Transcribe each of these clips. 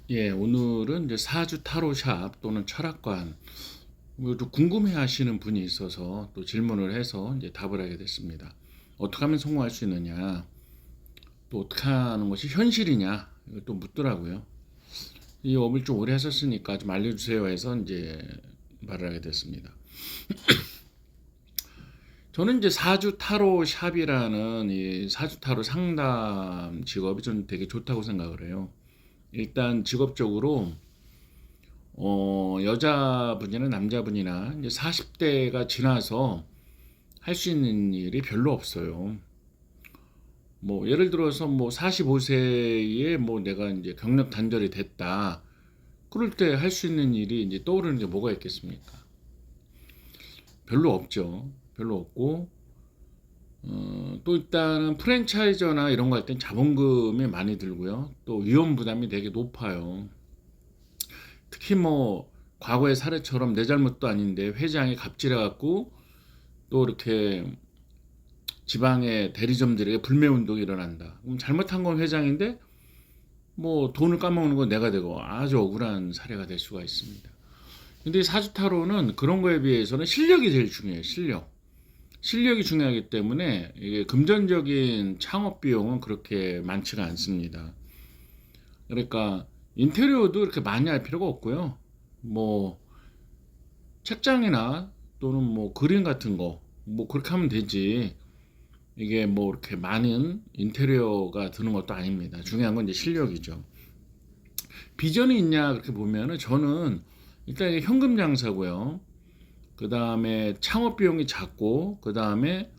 예, 오늘은 이제 사주 타로샵 또는 철학관 뭐또 궁금해하시는 분이 있어서 또 질문을 해서 이제 답을 하게 됐습니다. 어떻게 하면 성공할 수 있느냐, 또 어떻게 하는 것이 현실이냐, 이걸 또 묻더라고요. 이 업을 좀 오래 하셨으니까 좀 알려주세요 해서 이제 말을 하게 됐습니다. 저는 이제 사주 타로 샵이라는 이 사주 타로 상담 직업이 좀 되게 좋다고 생각을 해요. 일단 직업적으로 여자분이나 남자분이나 이제 40대가 지나서 할 수 있는 일이 별로 없어요. 뭐 예를 들어서 뭐 45세에 뭐 내가 이제 경력 단절이 됐다. 그럴 때 할 수 있는 일이 이제 떠오르는 게 뭐가 있겠습니까? 별로 없죠. 별로 없고 또 일단은 프랜차이저나 이런 거 할 땐 자본금이 많이 들고요. 또 위험 부담이 되게 높아요. 특히 뭐 과거의 사례처럼 내 잘못도 아닌데 회장이 갑질해 갖고 또 이렇게 지방의 대리점들에게 불매 운동이 일어난다. 그럼 잘못한 건 회장인데 뭐 돈을 까먹는 건 내가 되고 아주 억울한 사례가 될 수가 있습니다. 근데 사주타로는 그런 거에 비해서는 실력이 제일 중요해요. 실력. 실력이 중요하기 때문에 이게 금전적인 창업 비용은 그렇게 많지가 않습니다. 그러니까 인테리어도 이렇게 많이 할 필요가 없고요. 뭐 책장이나 또는 뭐 그림 같은 거 뭐 그렇게 하면 되지. 이게 뭐 이렇게 많은 인테리어가 드는 것도 아닙니다. 중요한 건 이제 실력이죠. 비전이 있냐 그렇게 보면은 저는 일단 이게 현금 장사고요. 그 다음에 창업 비용이 작고 그 다음에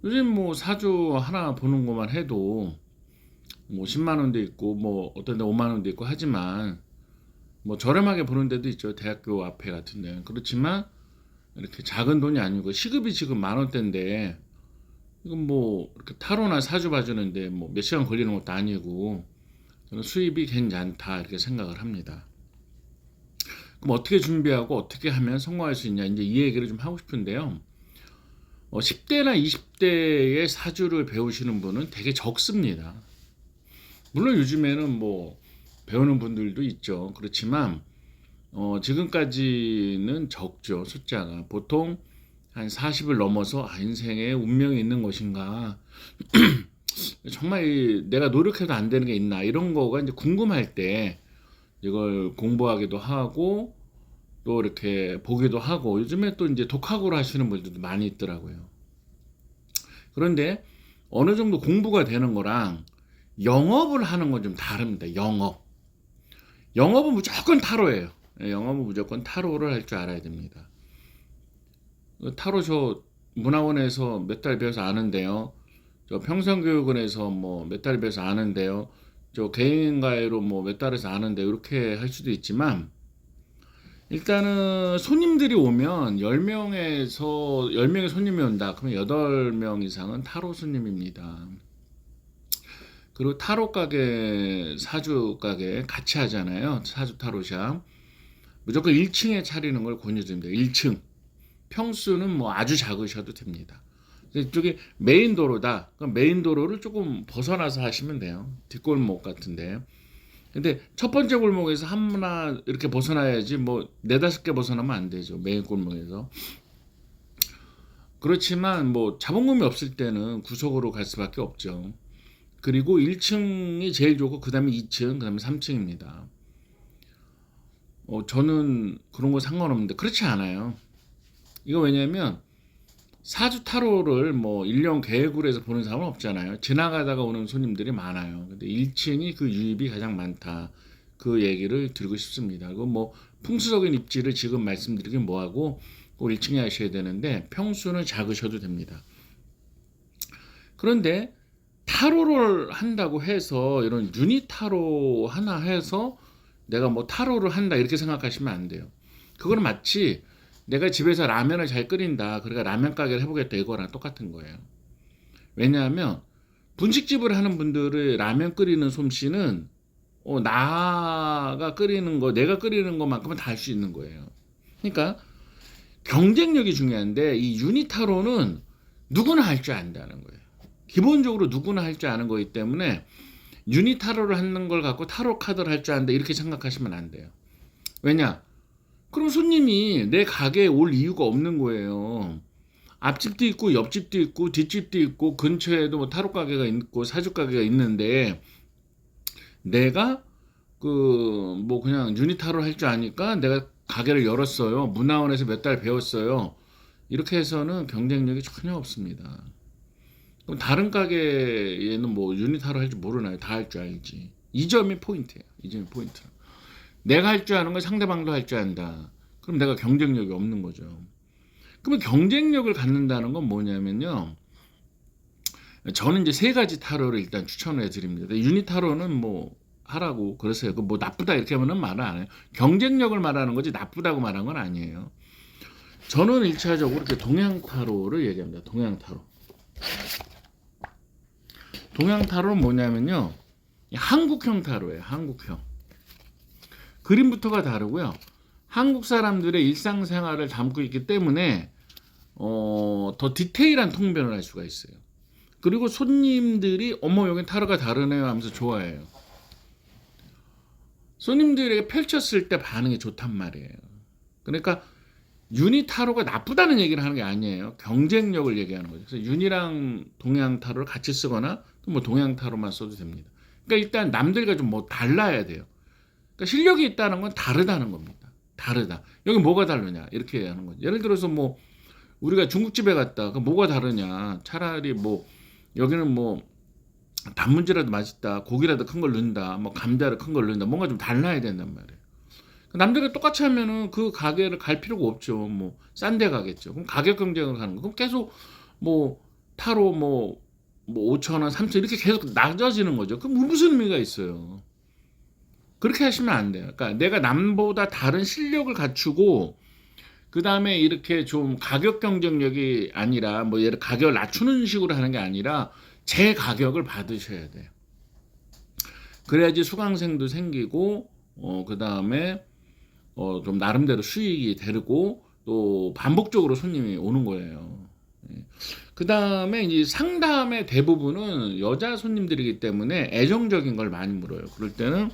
요즘 뭐 사주 하나 보는 것만 해도 뭐 10만 원도 있고 뭐 어떤 데 5만 원도 있고 하지만 뭐 저렴하게 보는 데도 있죠. 대학교 앞에 같은 데. 그렇지만 이렇게 작은 돈이 아니고 시급이 지금 만 원대인데 이건 뭐 이렇게 타로나 사주 봐주는데 뭐 몇 시간 걸리는 것도 아니고 저는 수입이 괜찮다 이렇게 생각을 합니다. 그럼 어떻게 준비하고 어떻게 하면 성공할 수 있냐 이제 이 얘기를 좀 하고 싶은데요. 10대나 20대의 사주를 배우시는 분은 되게 적습니다. 물론 요즘에는 뭐 배우는 분들도 있죠. 그렇지만 지금까지는 적죠. 숫자가 보통 한 40을 넘어서 인생에 운명이 있는 것인가 정말 내가 노력해도 안 되는 게 있나 이런 거가 이제 궁금할 때 이걸 공부하기도 하고 또 이렇게 보기도 하고 요즘에 또 이제 독학으로 하시는 분들도 많이 있더라고요. 그런데 어느 정도 공부가 되는 거랑 영업을 하는 건 좀 다릅니다. 영업은 무조건 타로예요. 영업은 무조건 타로를 할 줄 알아야 됩니다. 타로 저 문화원에서 몇 달 배워서 아는데요. 저 평성교육원에서 뭐 몇 달 배워서 아는데요. 저 개인과외로 뭐 몇 달에서 아는데 이렇게 할 수도 있지만 일단은 손님들이 오면 10명의 손님이 온다. 그러면 8명 이상은 타로 손님입니다. 그리고 타로 가게, 사주 가게 같이 하잖아요. 사주 타로샵. 무조건 1층에 차리는 걸 권유드립니다. 1층. 평수는 뭐 아주 작으셔도 됩니다. 이쪽이 메인 도로다. 그럼 메인 도로를 조금 벗어나서 하시면 돼요. 뒷골목 같은데. 근데 첫 번째 골목에서 하나 이렇게 벗어나야지 뭐 네다섯 개 벗어나면 안 되죠. 메인 골목에서. 그렇지만 뭐 자본금이 없을 때는 구석으로 갈 수밖에 없죠. 그리고 1층이 제일 좋고 그다음에 2층, 그다음에 3층입니다. 저는 그런 거 상관없는데 그렇지 않아요. 이거 왜냐면 사주 타로를 뭐 1년 계획으로 해서 보는 사람은 없잖아요. 지나가다가 오는 손님들이 많아요. 근데 1층이 그 유입이 가장 많다. 그 얘기를 드리고 싶습니다. 그리고 뭐 풍수적인 입지를 지금 말씀드리긴 뭐하고 꼭 1층에 하셔야 되는데 평수는 작으셔도 됩니다. 그런데 타로를 한다고 해서 이런 유니 타로 하나 해서 내가 뭐 타로를 한다 이렇게 생각하시면 안 돼요. 그거는 마치 내가 집에서 라면을 잘 끓인다. 그러니까 라면 가게를 해보겠다. 이거랑 똑같은 거예요. 왜냐하면 분식집을 하는 분들의 라면 끓이는 솜씨는 나가 끓이는 거, 내가 끓이는 것만큼은 다 할 수 있는 거예요. 그러니까 경쟁력이 중요한데 이 유니타로는 누구나 할 줄 안다는 거예요. 기본적으로 누구나 할 줄 아는 거기 때문에 유니 타로를 하는 걸 갖고 타로 카드를 할 줄 안다 이렇게 생각하시면 안 돼요. 왜냐? 그럼 손님이 내 가게에 올 이유가 없는 거예요. 앞집도 있고 옆집도 있고 뒷집도 있고 근처에도 뭐 타로 가게가 있고 사주 가게가 있는데 내가 그 뭐 그냥 유니 타로 할 줄 아니까 내가 가게를 열었어요. 문화원에서 몇 달 배웠어요. 이렇게 해서는 경쟁력이 전혀 없습니다. 그럼 다른 가게에는 뭐 유니 타로 할 줄 모르나요? 다 할 줄 알지. 이 점이 포인트예요. 이 점이 포인트. 내가 할 줄 아는 걸 상대방도 할 줄 안다. 그럼 내가 경쟁력이 없는 거죠. 그러면 경쟁력을 갖는다는 건 뭐냐면요. 저는 이제 세 가지 타로를 일단 추천해 드립니다. 유니 타로는 뭐 하라고 그러세요. 그 뭐 나쁘다 이렇게 하면은 말을 안 해요. 경쟁력을 말하는 거지 나쁘다고 말한 건 아니에요. 저는 1차적으로 이렇게 동양 타로를 얘기합니다. 동양 타로. 동양 타로는 뭐냐면요. 한국형 타로예요. 한국형. 그림부터가 다르고요. 한국 사람들의 일상생활을 담고 있기 때문에 더 디테일한 통변을 할 수가 있어요. 그리고 손님들이 어머 여긴 타로가 다르네요 하면서 좋아해요. 손님들에게 펼쳤을 때 반응이 좋단 말이에요. 그러니까 유니 타로가 나쁘다는 얘기를 하는 게 아니에요. 경쟁력을 얘기하는 거죠. 그래서 유니랑 동양 타로를 같이 쓰거나 또 뭐 동양 타로만 써도 됩니다. 그러니까 일단 남들과 좀 뭐 달라야 돼요. 그러니까 실력이 있다는 건 다르다는 겁니다. 다르다. 여기 뭐가 다르냐 이렇게 하는 거죠. 예를 들어서 뭐 우리가 중국집에 갔다. 그 뭐가 다르냐. 차라리 뭐 여기는 뭐 단무지라도 맛있다. 고기라도 큰 걸 넣는다. 뭐 감자를 큰 걸 넣는다. 뭔가 좀 달라야 된단 말이에요. 남들과 똑같이 하면은 그 가게를 갈 필요가 없죠. 뭐 싼 데 가겠죠. 그럼 가격 경쟁을 하는 거. 그럼 계속 뭐 타로 뭐 5천 원, 3천 이렇게 계속 낮아지는 거죠. 그럼 무슨 의미가 있어요? 그렇게 하시면 안 돼요. 그러니까 내가 남보다 다른 실력을 갖추고 그 다음에 이렇게 좀 가격 경쟁력이 아니라 뭐 예를 가격을 낮추는 식으로 하는 게 아니라 제 가격을 받으셔야 돼요. 그래야지 수강생도 생기고 그 다음에 좀 나름대로 수익이 되고 또 반복적으로 손님이 오는 거예요. 그 다음에 이제 상담의 대부분은 여자 손님들이기 때문에 애정적인 걸 많이 물어요. 그럴 때는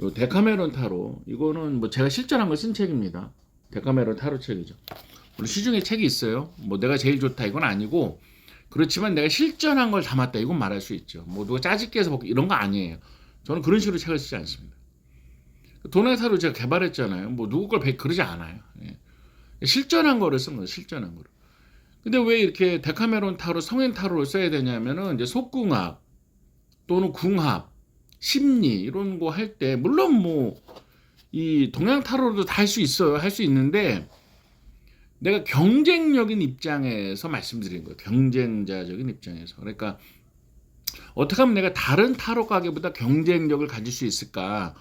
요 데카메론 타로 이거는 뭐 제가 실전한 거 쓴 책입니다. 데카메론 타로 책이죠. 물론 시중에 책이 있어요. 뭐 내가 제일 좋다 이건 아니고 그렇지만 내가 실전한 걸 담았다 이건 말할 수 있죠. 뭐 누가 짜집기 해서 이런 거 아니에요. 저는 그런 식으로 책을 쓰지 않습니다. 동양 타로 제가 개발했잖아요. 뭐 누구 걸 그러지 않아요. 예. 실전한 거를 쓴 거예요. 실전한 거를. 근데 왜 이렇게 데카메론 타로 성인 타로를 써야 되냐면은 이제 속궁합 또는 궁합 심리 이런 거 할 때 물론 뭐 이 동양 타로도 다 할 수 있어요. 할 수 있는데 내가 경쟁력인 입장에서 말씀드린 거예요. 경쟁자적인 입장에서. 그러니까 어떻게 하면 내가 다른 타로 가게보다 경쟁력을 가질 수 있을까?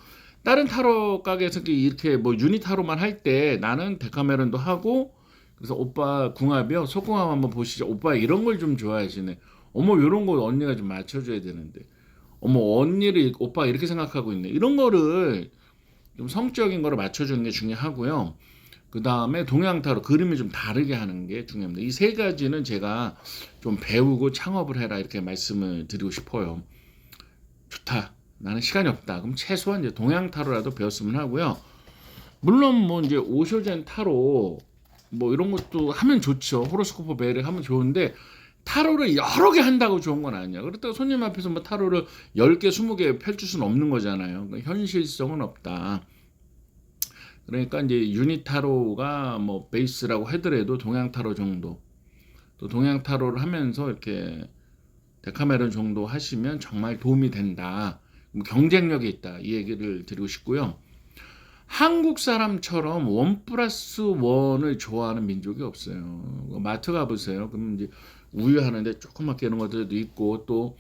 다른 타로 가게에서 이렇게 뭐 유니 타로만 할 때 나는 데카메론도 하고 그래서 오빠 궁합이요. 속궁합 한번 보시죠. 오빠 이런 걸 좀 좋아하시네. 어머 이런 거 언니가 좀 맞춰줘야 되는데. 어머 언니를 오빠 이렇게 생각하고 있네. 이런 거를 좀 성적인 거를 맞춰주는 게 중요하고요. 그 다음에 동양 타로 그림이 좀 다르게 하는 게 중요합니다. 이 세 가지는 제가 좀 배우고 창업을 해라 이렇게 말씀을 드리고 싶어요. 좋다. 나는 시간이 없다. 그럼 최소한 이제 동양 타로라도 배웠으면 하고요. 물론 뭐 이제 오쇼젠 타로 뭐 이런 것도 하면 좋죠. 호로스코프 매력 하면 좋은데 타로를 여러 개 한다고 좋은 건 아니야. 그렇다고 손님 앞에서 뭐 타로를 10개, 20개 펼칠 수는 없는 거잖아요. 그러니까 현실성은 없다. 그러니까 이제 유니 타로가 뭐 베이스라고 하더라도 동양 타로 정도 또 동양 타로를 하면서 이렇게 데카메론 정도 하시면 정말 도움이 된다. 경쟁력이 있다. 이 얘기를 드리고 싶고요. 한국 사람처럼 1+1을 좋아하는 민족이 없어요. 마트 가보세요. 그럼 이제 우유 하는데 조그맣게 이런 것들도 있고 또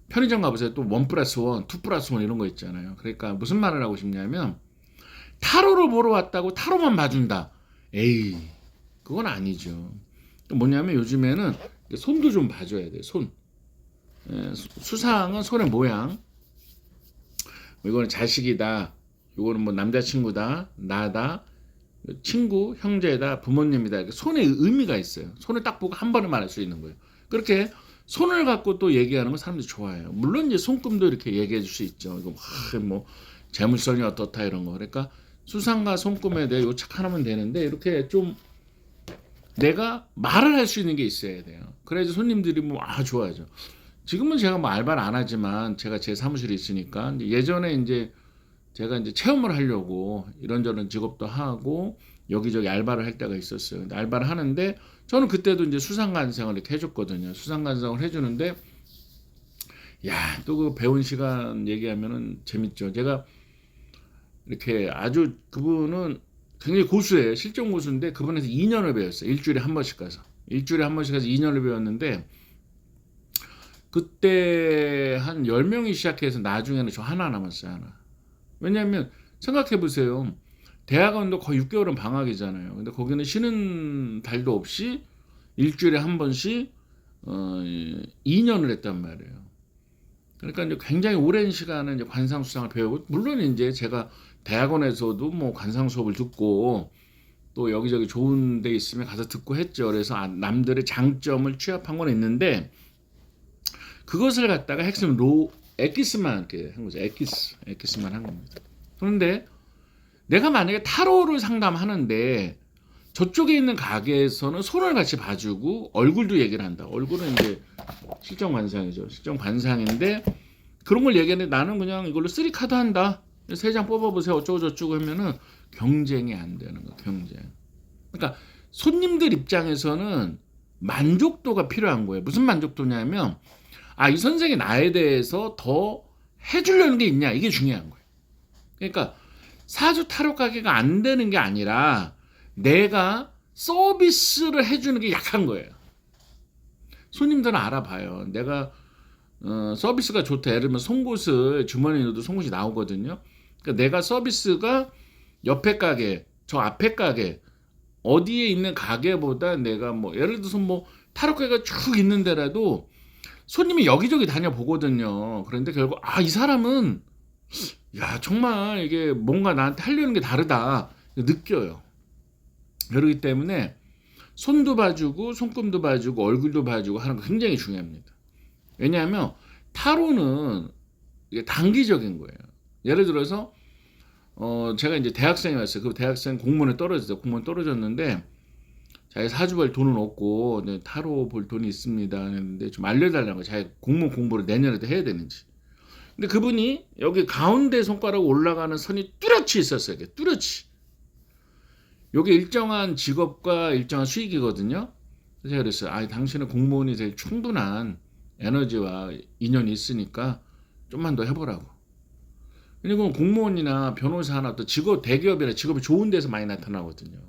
편의점 가보세요. 또 1+1, 2+1 이런 거 있잖아요. 그러니까 무슨 말을 하고 싶냐면 타로를 보러 왔다고 타로만 봐준다. 에이, 그건 아니죠. 또 뭐냐면 요즘에는 손도 좀 봐줘야 돼요. 손. 수상은 손의 모양. 이거는 자식이다. 이거는 뭐 남자친구다. 나다. 친구, 형제다. 부모님이다. 손에 의미가 있어요. 손을 딱 보고 한 번에 말할 수 있는 거예요. 그렇게 손을 갖고 또 얘기하는 거 사람들이 좋아해요. 물론 이제 손금도 이렇게 얘기해 줄 수 있죠. 이거 뭐 재물선이 어떻다 이런 거. 그러니까 수상과 손금에 대해 요착하면 되는데 이렇게 좀 내가 말을 할 수 있는 게 있어야 돼요. 그래야지 손님들이 뭐 좋아하죠. 지금은 제가 뭐 알바를 안 하지만 제가 제 사무실에 있으니까 예전에 이제 제가 이제 체험을 하려고 이런저런 직업도 하고 여기저기 알바를 할 때가 있었어요. 근데 알바를 하는데 저는 그때도 이제 수상관상을 이렇게 해줬거든요. 수상관상을 해주는데 또 그 배운 시간 얘기하면은 재밌죠. 제가 이렇게 아주 그분은 굉장히 고수예요. 실전 고수인데 그분에서 2년을 배웠어요. 일주일에 한 번씩 가서 2년을 배웠는데 그때 한 10명이 시작해서 나중에는 저 하나 남았어요. 하나. 왜냐하면 생각해 보세요. 대학원도 거의 6개월은 방학이잖아요. 근데 거기는 쉬는 달도 없이 일주일에 한 번씩 2년을 했단 말이에요. 그러니까 이제 굉장히 오랜 시간을 이제 관상 수상을 배우고, 물론 이제 제가 대학원에서도 뭐 관상 수업을 듣고 또 여기저기 좋은 데 있으면 가서 듣고 했죠. 그래서 남들의 장점을 취합한 건 있는데 그것을 갖다가 핵심 엑기스만 이렇게 한 거죠. 엑기스만 한 겁니다. 그런데 내가 만약에 타로를 상담하는데 저쪽에 있는 가게에서는 손을 같이 봐주고 얼굴도 얘기를 한다. 얼굴은 이제 실정 관상이죠. 실정 관상인데 그런 걸 얘기하는데 나는 그냥 이걸로 3카드 한다. 3장 뽑아보세요. 어쩌고 저쩌고 하면은 경쟁이 안 되는 거. 경쟁. 그러니까 손님들 입장에서는 만족도가 필요한 거예요. 무슨 만족도냐면 이 선생이 나에 대해서 더 해주려는 게 있냐. 이게 중요한 거예요. 그러니까 사주 타로 가게가 안 되는 게 아니라 내가 서비스를 해주는 게 약한 거예요. 손님들은 알아봐요. 내가 서비스가 좋다. 예를 들면 송곳을 주머니에 넣어도 송곳이 나오거든요. 그러니까 내가 서비스가 옆에 가게, 저 앞에 가게, 어디에 있는 가게보다 내가 뭐 예를 들어서 뭐 타로 가게가 쭉 있는 데라도 손님이 여기저기 다녀보거든요. 그런데 결국 이 사람은 정말 이게 뭔가 나한테 하려는 게 다르다 느껴요. 그렇기 때문에 손도 봐주고 손금도 봐주고 얼굴도 봐주고 하는 거 굉장히 중요합니다. 왜냐하면 타로는 이게 단기적인 거예요. 예를 들어서 제가 이제 대학생이 왔어요. 그 대학생 공무원에 떨어졌어요. 공무원 떨어졌는데 자기 사주 볼 돈은 없고 타로 볼 돈이 있습니다 했는데 좀 알려달라는 거예요. 자기 공무원 공부를 내년에도 해야 되는지. 근데 그분이 여기 가운데 손가락 올라가는 선이 뚜렷이 있었어요. 뚜렷이. 요게 일정한 직업과 일정한 수익이거든요. 그래서 제가 그랬어요. 당신은 공무원이 될 충분한 에너지와 인연이 있으니까 좀만 더 해보라고. 왜냐면 공무원이나 변호사나 또 직업, 대기업이나 직업이 좋은 데서 많이 나타나거든요.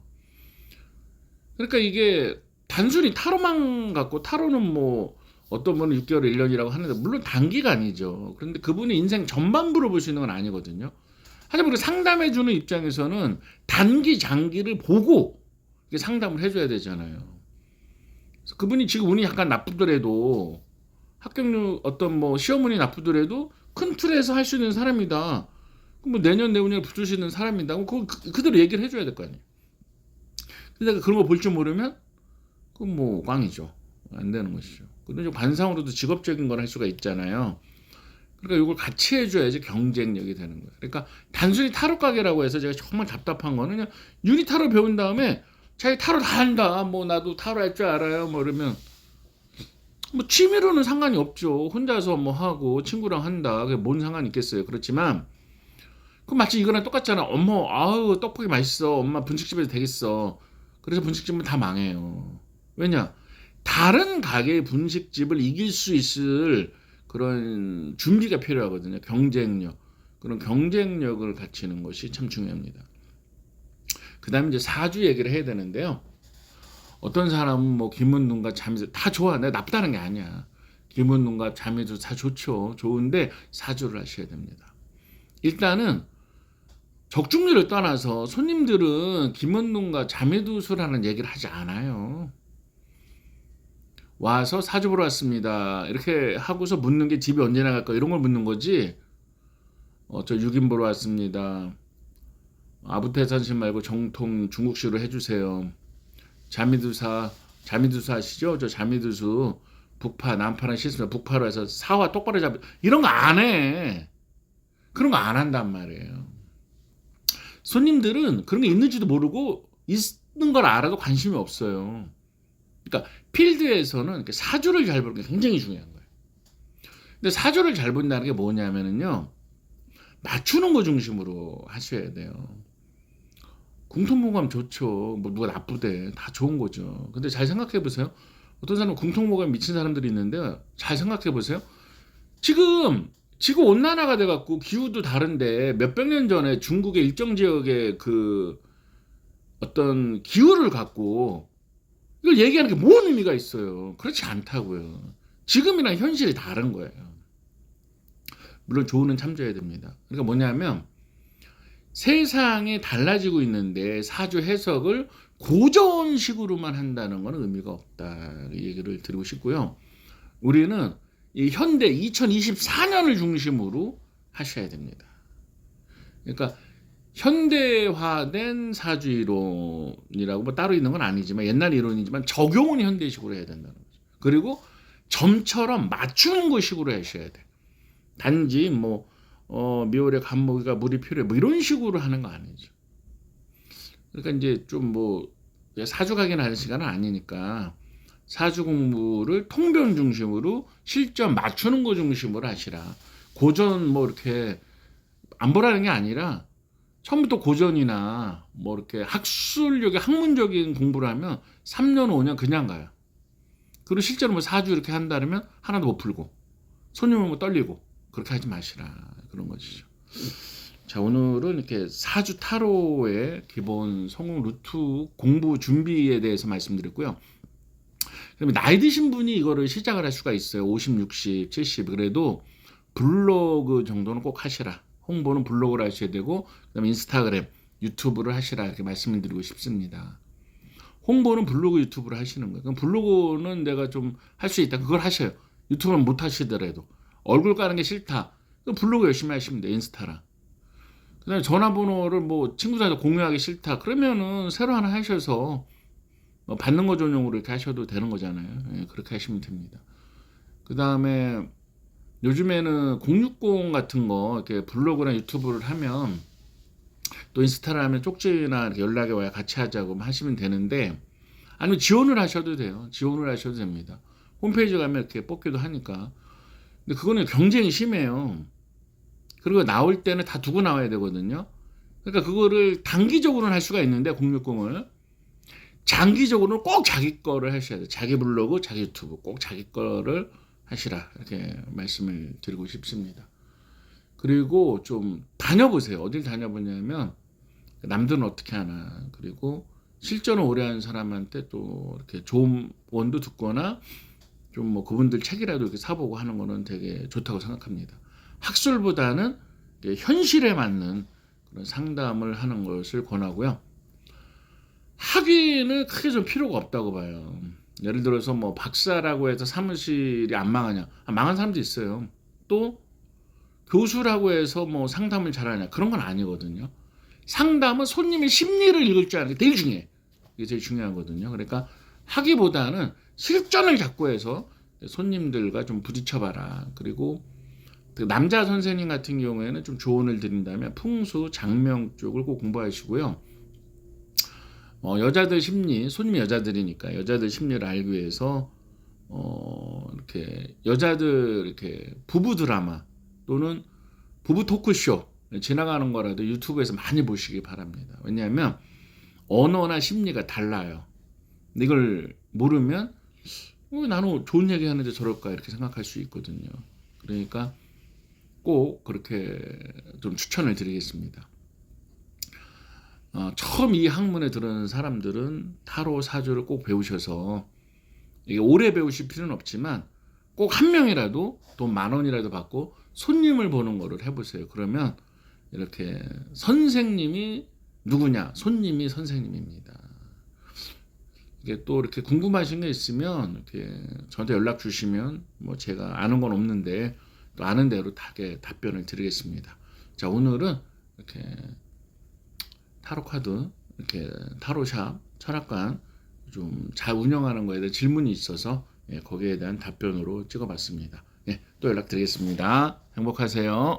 그러니까 이게 단순히 타로만 갖고, 타로는 뭐 어떤 분은 6개월, 1년이라고 하는데 물론 단기간이죠. 그런데 그분이 인생 전반부를 볼 수 있는 건 아니거든요. 하지만 그 상담해주는 입장에서는 단기, 장기를 보고 상담을 해줘야 되잖아요. 그래서 그분이 지금 운이 약간 나쁘더라도, 합격률 어떤 뭐 시험 운이 나쁘더라도 큰 틀에서 할 수 있는 사람이다. 그럼 뭐 내년 내후년에 붙을 수 있는 사람이다. 그럼 그대로 얘기를 해줘야 될 거 아니에요. 근데 그런 거 볼 줄 모르면 그건 뭐 꽝이죠. 안 되는 것이죠. 근데 관상으로도 직업적인 걸 할 수가 있잖아요. 그러니까 이걸 같이 해줘야지 경쟁력이 되는 거예요. 그러니까 단순히 타로 가게라고 해서 제가 정말 답답한 거는 그냥 유니타로 배운 다음에 자기 타로 다 한다. 뭐 나도 타로 할 줄 알아요. 뭐 이러면 뭐 취미로는 상관이 없죠. 혼자서 뭐 하고 친구랑 한다. 그게 뭔 상관이 있겠어요. 그렇지만 그 마치 이거랑 똑같잖아. 엄마 떡볶이 맛있어. 엄마 분식집에서 되겠어. 그래서 분식집은 다 망해요. 왜냐? 다른 가게의 분식집을 이길 수 있을 그런 준비가 필요하거든요. 경쟁력. 그런 경쟁력을 갖추는 것이 참 중요합니다. 그 다음에 이제 사주 얘기를 해야 되는데요. 어떤 사람은 뭐 김은눈과 자미두 다 좋아. 내가 나쁘다는 게 아니야. 김은눈과 자미두 다 좋죠. 좋은데 사주를 하셔야 됩니다. 일단은 적중률을 떠나서 손님들은 김은눈과 자미두수라는 얘기를 하지 않아요. 와서 사주 보러 왔습니다. 이렇게 하고서 묻는 게 집에 언제 나갈까 이런 걸 묻는 거지. 저 6인 보러 왔습니다. 아부태산신 말고 정통 중국식으로 해주세요. 자미두사 아시죠? 저 자미두수 북파 남파는 싫습니다. 북파로 해서 사화 똑바로 잡 이런 거 안 해. 그런 거 안 한단 말이에요. 손님들은 그런 게 있는지도 모르고 있는 걸 알아도 관심이 없어요. 그러니까 필드에서는 사주를 잘 보는 게 굉장히 중요한 거예요. 근데 사주를 잘 본다는 게 뭐냐면은요. 맞추는 거 중심으로 하셔야 돼요. 궁통모감 좋죠. 뭐 누가 나쁘대. 다 좋은 거죠. 근데 잘 생각해 보세요. 어떤 사람은 궁통모감 미친 사람들이 있는데 잘 생각해 보세요. 지금 지구 온난화가 돼 갖고 기후도 다른데 몇백 년 전에 중국의 일정 지역의 그 어떤 기후를 갖고 이걸 얘기하는 게 뭔 의미가 있어요. 그렇지 않다고요. 지금이랑 현실이 다른 거예요. 물론 조언은 참조해야 됩니다. 그러니까 뭐냐면 세상이 달라지고 있는데 사주 해석을 고전식으로만 한다는 건 의미가 없다. 이 얘기를 드리고 싶고요. 우리는 이 현대 2024년을 중심으로 하셔야 됩니다. 그러니까 현대화된 사주 이론이라고 뭐 따로 있는 건 아니지만 옛날 이론이지만 적용은 현대식으로 해야 된다는 거죠. 그리고 점처럼 맞추는 것식으로 하셔야 돼. 단지 뭐 미월에 간목이가 물이 필요해 뭐 이런 식으로 하는 거 아니죠. 그러니까 이제 좀 뭐 사주 가긴 하는 시간은 아니니까 사주 공부를 통변 중심으로 실전 맞추는 거 중심으로 하시라. 고전 뭐 이렇게 안 보라는 게 아니라 처음부터 고전이나 뭐 이렇게 학술력의 학문적인 공부를 하면 3년 5년 그냥 가요. 그리고 실제로 뭐 사주 이렇게 한다면 하나도 못 풀고 손님은 뭐 떨리고 그렇게 하지 마시라 그런 것이죠. 자, 오늘은 이렇게 사주 타로의 기본 성공 루트 공부 준비에 대해서 말씀드렸고요. 그다음에 나이 드신 분이 이거를 시작을 할 수가 있어요. 50, 60, 70 그래도 블로그 정도는 꼭 하시라. 홍보는 블로그를 하셔야 되고 그다음에 인스타그램, 유튜브를 하시라 이렇게 말씀을 드리고 싶습니다. 홍보는 블로그, 유튜브를 하시는 거예요. 그럼 블로그는 내가 좀 할 수 있다. 그걸 하셔요. 유튜브는 못 하시더라도 얼굴 까는 게 싫다. 그럼 블로그 열심히 하시면 돼요. 인스타랑. 그다음에 전화번호를 뭐 친구들한테 공유하기 싫다. 그러면은 새로 하나 하셔서 받는 거 전용으로 이렇게 하셔도 되는 거잖아요. 예, 그렇게 하시면 됩니다. 그다음에 요즘에는 060 같은 거 이렇게 블로그나 유튜브를 하면 또 인스타를 하면 쪽지나 이렇게 연락이 와야 같이 하자고 하시면 되는데 아니면 지원을 하셔도 돼요. 지원을 하셔도 됩니다. 홈페이지 가면 이렇게 뽑기도 하니까. 근데 그거는 경쟁이 심해요. 그리고 나올 때는 다 두고 나와야 되거든요. 그러니까 그거를 단기적으로는 할 수가 있는데 060을 장기적으로는 꼭 자기 거를 하셔야 돼요. 자기 블로그, 자기 유튜브 꼭 자기 거를 하시라 이렇게 말씀을 드리고 싶습니다. 그리고 좀 다녀보세요. 어딜 다녀보냐면 남들은 어떻게 하나 그리고 실전을 오래 한 사람한테 또 이렇게 좋은 원도 듣거나 좀 뭐 그분들 책이라도 이렇게 사보고 하는 거는 되게 좋다고 생각합니다. 학술보다는 현실에 맞는 그런 상담을 하는 것을 권하고요. 학위는 크게 좀 필요가 없다고 봐요. 예를 들어서 뭐 박사라고 해서 사무실이 안 망하냐? 망한 사람도 있어요. 또 교수라고 해서 뭐 상담을 잘하냐? 그런 건 아니거든요. 상담은 손님의 심리를 읽을 줄 아는 게 되게 중요해. 이게 제일 중요하거든요. 그러니까 학위보다는 실전을 잡고 해서 손님들과 좀 부딪혀봐라. 그리고 남자 선생님 같은 경우에는 좀 조언을 드린다면 풍수, 장명 쪽을 꼭 공부하시고요. 여자들 심리, 손님이 여자들이니까 여자들 심리를 알기 위해서 이렇게 여자들 이렇게 부부 드라마 또는 부부 토크쇼 지나가는 거라도 유튜브에서 많이 보시기 바랍니다. 왜냐하면 언어나 심리가 달라요. 근데 이걸 모르면 나는 좋은 얘기 하는데 저럴까 이렇게 생각할 수 있거든요. 그러니까 꼭 그렇게 좀 추천을 드리겠습니다. 처음 이 학문에 들어오는 사람들은 타로 사주를 꼭 배우셔서 이게 오래 배우실 필요는 없지만 꼭 한 명이라도 돈 10,000원이라도 받고 손님을 보는 거를 해보세요. 그러면 이렇게 선생님이 누구냐? 손님이 선생님입니다. 이게 또 이렇게 궁금하신 게 있으면 이렇게 저한테 연락 주시면 뭐 제가 아는 건 없는데 또 아는 대로 답변을 드리겠습니다. 자, 오늘은 이렇게 타로 카드, 이렇게 타로샵, 철학관 좀 잘 운영하는 거에 대해 질문이 있어서 예, 거기에 대한 답변으로 찍어봤습니다. 예, 또 연락드리겠습니다. 행복하세요.